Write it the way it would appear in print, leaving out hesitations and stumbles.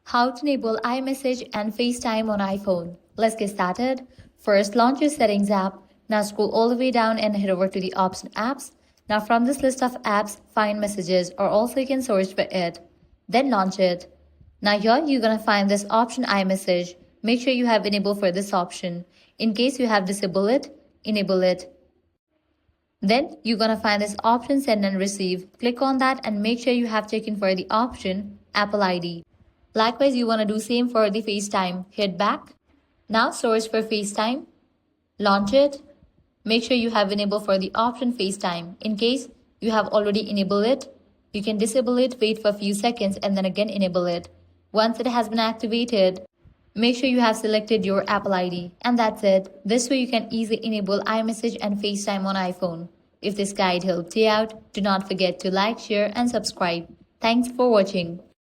How to enable iMessage and Facetime on iPhone. Let's get started. First, launch your Settings app. Now scroll all the way down and head over to the option Apps. Now from this list of apps, find Messages, or also you can search for it. Then launch it. Now here you're gonna find this option iMessage. Make sure you have enabled for this option. In case you have disabled it, enable it. Then you're gonna find this option Send and Receive. Click on that and make sure you have taken for the option Apple ID. Likewise, you want to do same for the FaceTime. Hit back. Now search for FaceTime. Launch it. Make sure you have enabled for the option FaceTime. In case you have already enabled it, you can disable it, wait for a few seconds and then again enable it. Once it has been activated, make sure you have selected your Apple ID. And that's it. This way you can easily enable iMessage and FaceTime on iPhone. If this guide helped you out, do not forget to like, share and subscribe. Thanks for watching.